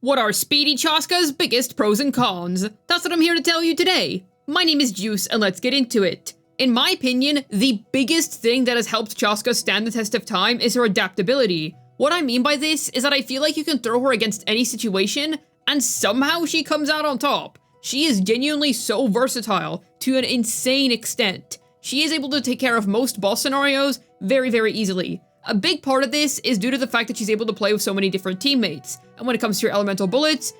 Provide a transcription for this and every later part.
What are Speedy Chasca's biggest pros and cons? That's what I'm here to tell you today. My name is Juice, and let's get into it. In my opinion, the biggest thing that has helped Chasca stand the test of time is her adaptability. What I mean by this is that I feel like you can throw her against any situation, and somehow she comes out on top. She is genuinely so versatile to an insane extent. She is able to take care of most boss scenarios very, very easily. A big part of this is due to the fact that she's able to play with so many different teammates, and when it comes to your elemental bullets,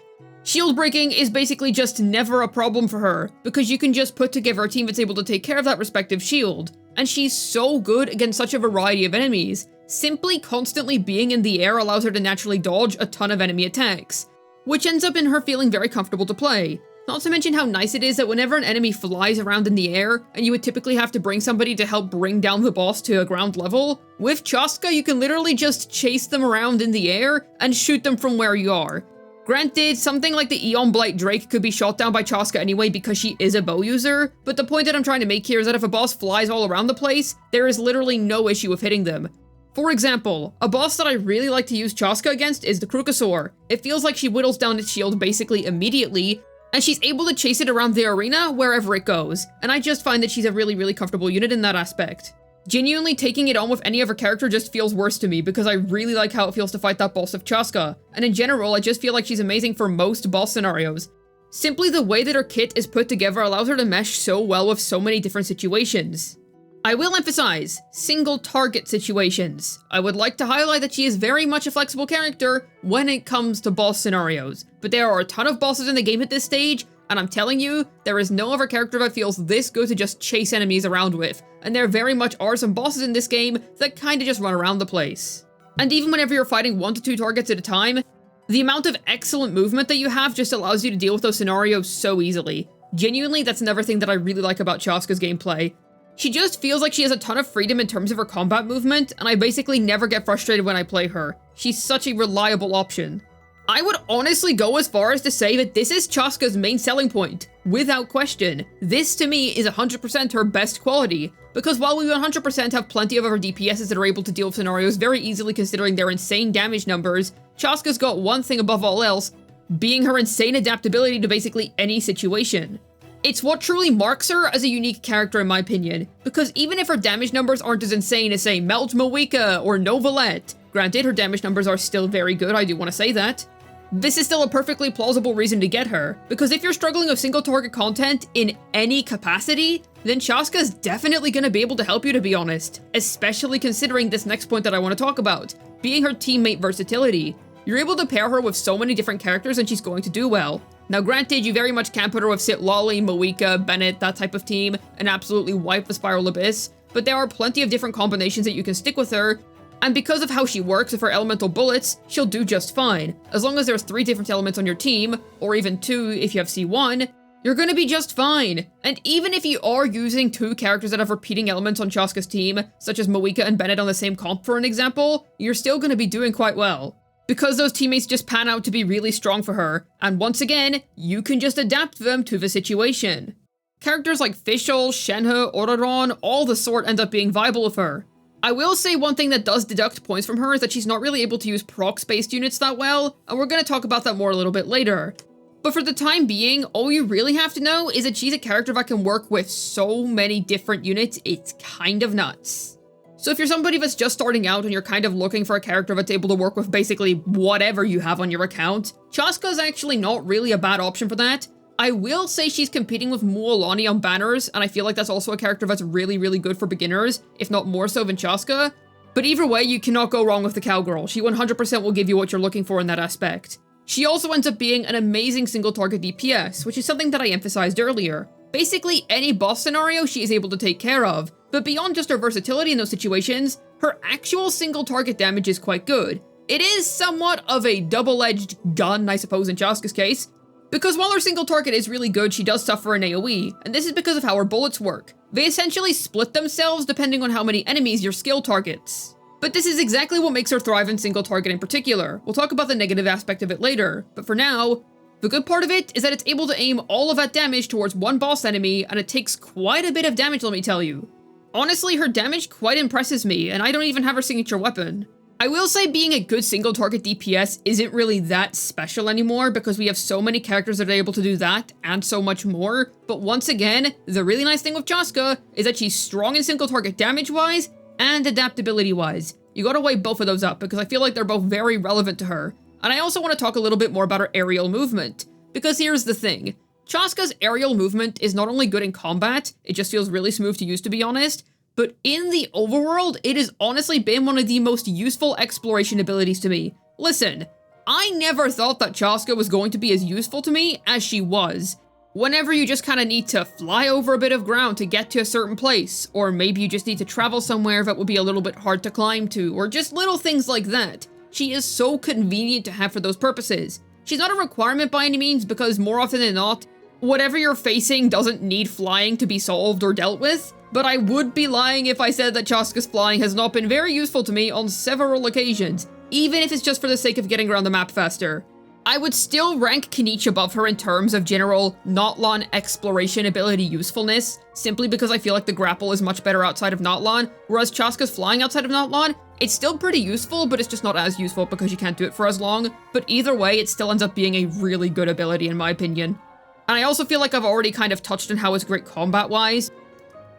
shield breaking is basically just never a problem for her, because you can just put together a team that's able to take care of that respective shield. And she's so good against such a variety of enemies. Simply constantly being in the air allows her to naturally dodge a ton of enemy attacks, which ends up in her feeling very comfortable to play. Not to mention how nice it is that whenever an enemy flies around in the air, and you would typically have to bring somebody to help bring down the boss to a ground level, with Chasca you can literally just chase them around in the air and shoot them from where you are. Granted, something like the Eon Blight Drake could be shot down by Chasca anyway because she is a bow user, but the point that I'm trying to make here is that if a boss flies all around the place, there is literally no issue with hitting them. For example, a boss that I really like to use Chasca against is the Krukosaur. It feels like she whittles down its shield basically immediately, and she's able to chase it around the arena wherever it goes, and I just find that she's a really, really comfortable unit in that aspect. Genuinely taking it on with any other character just feels worse to me because I really like how it feels to fight that boss of Chasca, and in general I just feel like she's amazing for most boss scenarios. Simply the way that her kit is put together allows her to mesh so well with so many different situations. I will emphasize, single target situations. I would like to highlight that she is very much a flexible character when it comes to boss scenarios, but there are a ton of bosses in the game at this stage, and I'm telling you, there is no other character that feels this good to just chase enemies around with, and there very much are some bosses in this game that kinda just run around the place. And even whenever you're fighting 1 to 2 targets at a time, the amount of excellent movement that you have just allows you to deal with those scenarios so easily. Genuinely, that's another thing that I really like about Chasca's gameplay. She just feels like she has a ton of freedom in terms of her combat movement, and I basically never get frustrated when I play her. She's such a reliable option. I would honestly go as far as to say that this is Chasca's main selling point, without question. This to me is 100% her best quality, because while we 100% have plenty of other DPSs that are able to deal with scenarios very easily considering their insane damage numbers, Chasca's got one thing above all else, being her insane adaptability to basically any situation. It's what truly marks her as a unique character in my opinion, because even if her damage numbers aren't as insane as say Melt Moika or Novalette, granted her damage numbers are still very good, I do want to say that, this is still a perfectly plausible reason to get her, because if you're struggling with single target content in any capacity, then Chasca's definitely going to be able to help you, to be honest, especially considering this next point that I want to talk about, being her teammate versatility. You're able to pair her with so many different characters and she's going to do well. Now granted, you very much can put her with Sitlolly, Moika, Bennett, that type of team, and absolutely wipe the Spiral Abyss, but there are plenty of different combinations that you can stick with her, and because of how she works with her elemental bullets, she'll do just fine. As long as there's 3 different elements on your team, or even 2 if you have C1, you're gonna be just fine. And even if you are using 2 characters that have repeating elements on Chasca's team, such as Moika and Bennett on the same comp for an example, you're still gonna be doing quite well, because those teammates just pan out to be really strong for her, and once again, you can just adapt them to the situation. Characters like Fischl, Shenhe, Oraron, all the sort end up being viable with her. I will say one thing that does deduct points from her is that she's not really able to use Procs-Based units that well, and we're going to talk about that more a little bit later. But for the time being, all you really have to know is that she's a character that can work with so many different units, it's kind of nuts. So if you're somebody that's just starting out and you're kind of looking for a character that's able to work with basically whatever you have on your account, Chasca's actually not really a bad option for that. I will say she's competing with Mualani on banners, and I feel like that's also a character that's really, really good for beginners, if not more so than Chasca. But either way, you cannot go wrong with the Cowgirl. She 100% will give you what you're looking for in that aspect. She also ends up being an amazing single target DPS, which is something that I emphasized earlier. Basically, any boss scenario she is able to take care of, but beyond just her versatility in those situations, her actual single target damage is quite good. It is somewhat of a double-edged gun, I suppose, in Chasca's case, because while her single target is really good, she does suffer an AOE, and this is because of how her bullets work. They essentially split themselves depending on how many enemies your skill targets. But this is exactly what makes her thrive in single target in particular. We'll talk about the negative aspect of it later, but for now, the good part of it is that it's able to aim all of that damage towards one boss enemy, and it takes quite a bit of damage, let me tell you. Honestly, her damage quite impresses me, and I don't even have her signature weapon. I will say being a good single target DPS isn't really that special anymore because we have so many characters that are able to do that and so much more. But once again, the really nice thing with Chasca is that she's strong in single target damage wise and adaptability wise. You gotta weigh both of those up because I feel like they're both very relevant to her. And I also want to talk a little bit more about her aerial movement, because here's the thing. Chasca's aerial movement is not only good in combat, it just feels really smooth to use to be honest, but in the overworld, it has honestly been one of the most useful exploration abilities to me. Listen, I never thought that Chasca was going to be as useful to me as she was. Whenever you just kind of need to fly over a bit of ground to get to a certain place, or maybe you just need to travel somewhere that would be a little bit hard to climb to, or just little things like that. She is so convenient to have for those purposes. She's not a requirement by any means because more often than not, whatever you're facing doesn't need flying to be solved or dealt with, but I would be lying if I said that Chasca's flying has not been very useful to me on several occasions, even if it's just for the sake of getting around the map faster. I would still rank Kenichi above her in terms of general Notlon exploration ability usefulness, simply because I feel like the grapple is much better outside of Notlon, whereas Chasca's flying outside of Notlon, it's still pretty useful, but it's just not as useful because you can't do it for as long, but either way, it still ends up being a really good ability in my opinion. And I also feel like I've already kind of touched on how it's great combat-wise,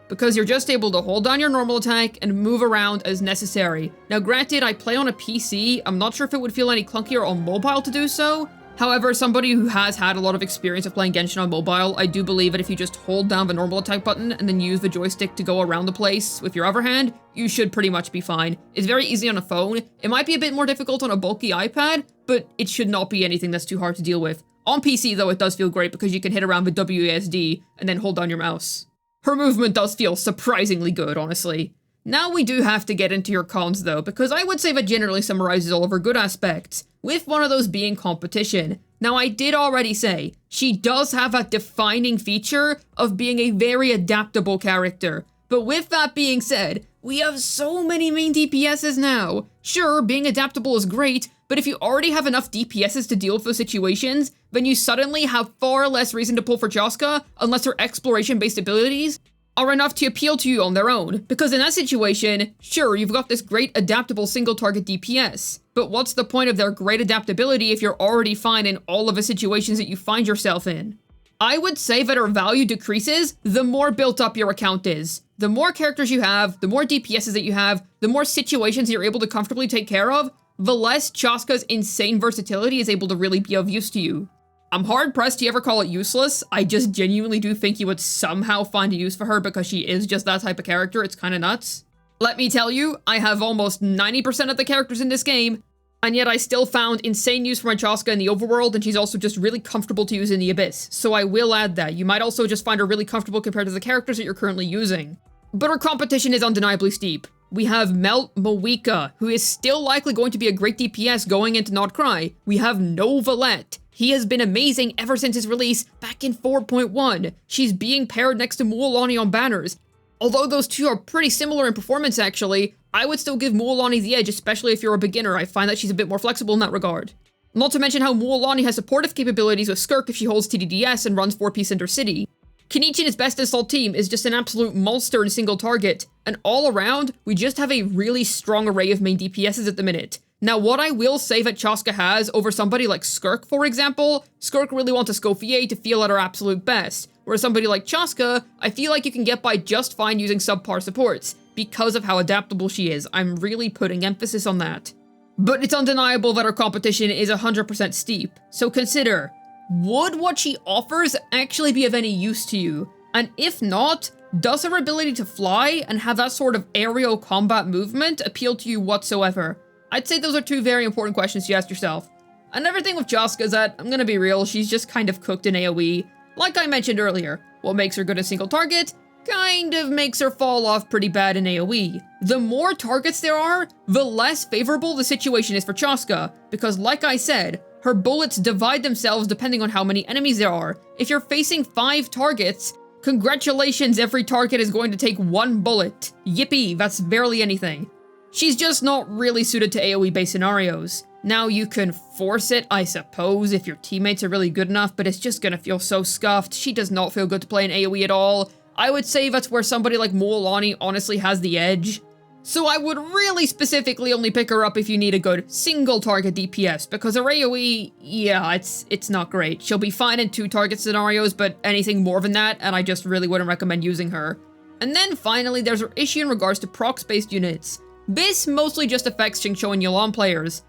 because you're just able to hold down your normal attack and move around as necessary. Now granted, I play on a PC, I'm not sure if it would feel any clunkier on mobile to do so. However, somebody who has had a lot of experience of playing Genshin on mobile, I do believe that if you just hold down the normal attack button and then use the joystick to go around the place with your other hand, you should pretty much be fine. It's very easy on a phone. It might be a bit more difficult on a bulky iPad, but it should not be anything that's too hard to deal with. On PC though, it does feel great because you can hit around with WASD and then hold down your mouse. Her movement does feel surprisingly good, honestly. Now we do have to get into your cons though, because I would say that generally summarizes all of her good aspects, with one of those being competition. Now I did already say, she does have a defining feature of being a very adaptable character. But with that being said, we have so many main DPSs now. Sure, being adaptable is great, but if you already have enough DPSs to deal with those situations, then you suddenly have far less reason to pull for Chasca unless her exploration-based abilities are enough to appeal to you on their own. Because in that situation, sure, you've got this great adaptable single-target DPS, but what's the point of their great adaptability if you're already fine in all of the situations that you find yourself in? I would say that her value decreases the more built up your account is. The more characters you have, the more DPSs that you have, the more situations you're able to comfortably take care of, the less Chasca's insane versatility is able to really be of use to you. I'm hard-pressed to ever call it useless. I just genuinely do think you would somehow find a use for her because she is just that type of character. It's kinda nuts. Let me tell you, I have almost 90% of the characters in this game, and yet I still found insane use for my Chasca in the overworld, and she's also just really comfortable to use in the Abyss. So I will add that. You might also just find her really comfortable compared to the characters that you're currently using. But her competition is undeniably steep. We have Melt Moika, who is still likely going to be a great DPS going into Not Cry. We have Novalet. He has been amazing ever since his release back in 4.1. She's being paired next to Mualani on banners. Although those two are pretty similar in performance actually, I would still give Mualani the edge, especially if you're a beginner. I find that she's a bit more flexible in that regard. Not to mention how Mualani has supportive capabilities with Skirk if she holds TDDS and runs 4-piece Intercity. Kenichi and his best assault team is just an absolute monster in single target, and all around, we just have a really strong array of main DPSs at the minute. Now what I will say that Chasca has over somebody like Skirk, for example, Skirk really wants a Scoffier to feel at her absolute best, whereas somebody like Chasca, I feel like you can get by just fine using subpar supports, because of how adaptable she is. I'm really putting emphasis on that. But it's undeniable that her competition is 100% steep, so consider, would what she offers actually be of any use to you? And if not, does her ability to fly and have that sort of aerial combat movement appeal to you whatsoever? I'd say those are two very important questions to ask yourself. Another thing with Chasca is that, I'm gonna be real, she's just kind of cooked in AoE. Like I mentioned earlier, what makes her good at single target kind of makes her fall off pretty bad in AoE. The more targets there are, the less favorable the situation is for Chasca, because like I said, her bullets divide themselves depending on how many enemies there are. If you're facing 5 targets, congratulations, every target is going to take 1 bullet. Yippee, that's barely anything. She's just not really suited to AoE-based scenarios. Now you can force it, I suppose, if your teammates are really good enough, but it's just gonna feel so scuffed. She does not feel good to play in AoE at all. I would say that's where somebody like Mualani honestly has the edge. So I would really specifically only pick her up if you need a good single target DPS, because her AOE, yeah, it's not great. She'll be fine in 2 target scenarios, but anything more than that, and I just really wouldn't recommend using her. And then finally, there's her issue in regards to procs-based units. This mostly just affects Xingqiu and Yuan players.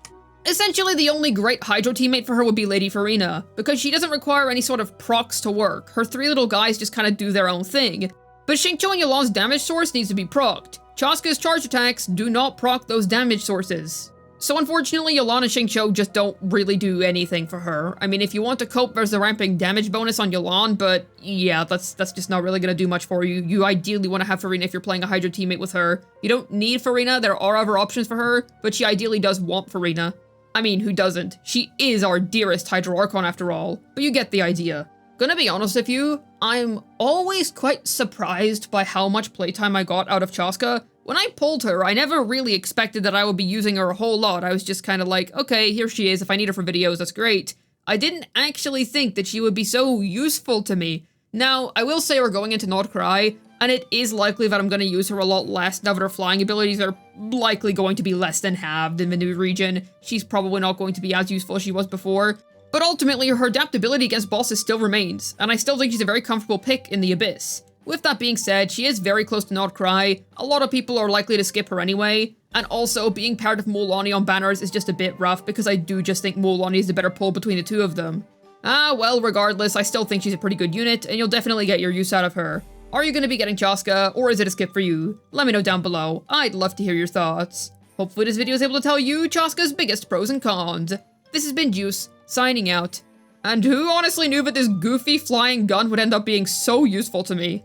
Essentially, the only great Hydro teammate for her would be Lady Farina, because she doesn't require any sort of procs to work. Her 3 little guys just kind of do their own thing. But Xingqiu and Yuan's damage source needs to be procced. Chasca's charge attacks do not proc those damage sources. So unfortunately, Yuan and Xingqiu just don't really do anything for her. I mean, if you want to cope, there's the ramping damage bonus on Yuan, but yeah, that's just not really gonna do much for you. You ideally want to have Farina if you're playing a Hydro teammate with her. You don't need Farina, there are other options for her, but she ideally does want Farina. I mean, who doesn't? She is our dearest Hydro Archon after all, but you get the idea. Gonna be honest with you, I'm always quite surprised by how much playtime I got out of Chasca. When I pulled her, I never really expected that I would be using her a whole lot. I was just kind of like, okay, here she is. If I need her for videos, that's great. I didn't actually think that she would be so useful to me. Now, I will say we're going into Not Cry, and it is likely that I'm going to use her a lot less now that her flying abilities are likely going to be less than halved in the new region. She's probably not going to be as useful as she was before. But ultimately, her adaptability against bosses still remains, and I still think she's a very comfortable pick in the Abyss. With that being said, she is very close to Not Cry. A lot of people are likely to skip her anyway, and also being paired with Mualani on banners is just a bit rough because I do just think Mualani is the better pull between the 2 of them. Well, regardless, I still think she's a pretty good unit, and you'll definitely get your use out of her. Are you going to be getting Chasca, or is it a skip for you? Let me know down below. I'd love to hear your thoughts. Hopefully this video is able to tell you Chasca's biggest pros and cons. This has been Juice, signing out. And who honestly knew that this goofy flying gun would end up being so useful to me?